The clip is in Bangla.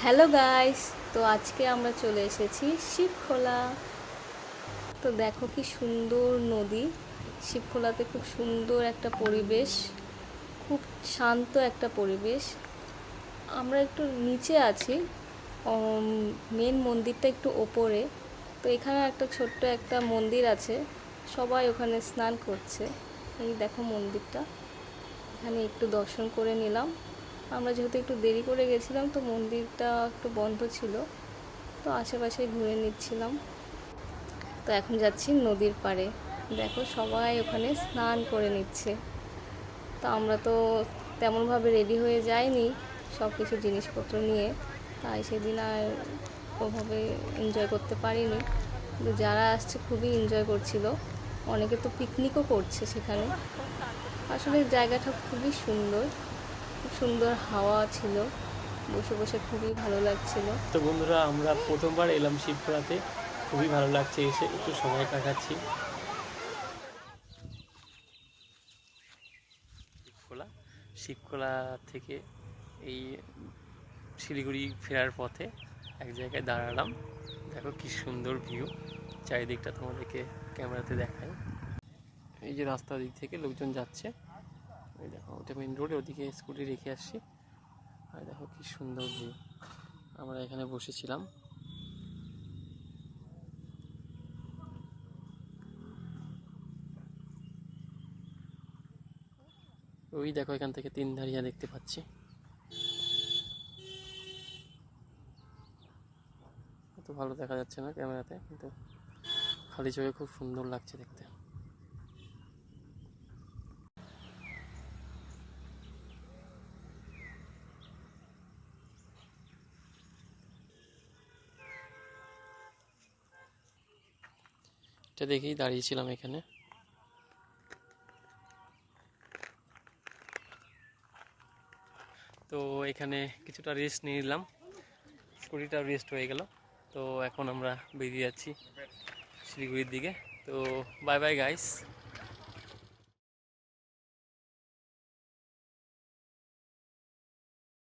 হ্যালো গাইস, তো আজকে আমরা চলে এসেছি শিবখোলা। তো দেখো কি সুন্দর নদী। শিবখোলাতে খুব সুন্দর একটা পরিবেশ, খুব শান্ত একটা পরিবেশ। আমরা একটু নিচে আছি, মেন মন্দিরটা একটু ওপরে। তো এখানে একটা ছোট্ট একটা মন্দির আছে, সবাই ওখানে স্নান করছে। এই দেখো মন্দিরটা, এখানে একটু দর্শন করে নিলাম। আমরা যেহেতু একটু দেরি করে গেছিলাম, তো মন্দিরটা একটু বন্ধ ছিল, তো আশেপাশে ঘুরে নিচ্ছিলাম। তো এখন যাচ্ছি নদীর পাড়ে। দেখো সবাই ওখানে স্নান করে নিচ্ছে। তো আমরা তো তেমনভাবে রেডি হয়ে যাইনি সব কিছু জিনিসপত্র নিয়ে, তাই সেদিন আর ওভাবে এনজয় করতে পারিনি। কিন্তু যারা আসছে খুবই এনজয় করছিল, অনেকে তো পিকনিকও করছে সেখানে। আসলে জায়গাটা খুবই সুন্দর, খুব সুন্দর হাওয়া ছিল, বসে বসে খুবই ভালো লাগছিল। তো বন্ধুরা, আমরা প্রথমবার এলাম শিবখোলাতে। খুবই ভালো লাগছে, এসে একটু সময় কাটাচ্ছি। শিবখোলা শিবখোলা থেকে এই শিলিগুড়ি ফেরার পথে এক জায়গায় দাঁড়ালাম। দেখো কি সুন্দর ভিউ, চারিদিকটা তোমাদেরকে ক্যামেরাতে দেখায়। এই যে রাস্তার দিক থেকে লোকজন যাচ্ছে, ওই দেখো ওটা মেন রোড, ওদিকে স্কুটি রেখে আসছি। আর দেখো কি সুন্দর ভিউ। আমরা এখানে বসেছিলাম। ওই দেখো এখান থেকে তিনধারিয়া দেখতে পাচ্ছি। অত ভালো দেখা যাচ্ছে না ক্যামেরাতে, কিন্তু খালি চোখে খুব সুন্দর লাগছে দেখতে। এটা দেখেই দাঁড়িয়েছিলাম এখানে। তো এখানে কিছুটা রেস্ট নিয়ে নিলাম, স্কুটিটা রেস্ট হয়ে গেল। তো এখন আমরা বেরিয়ে যাচ্ছি শিলিগুড়ির দিকে। তো বাই বাই গাইস।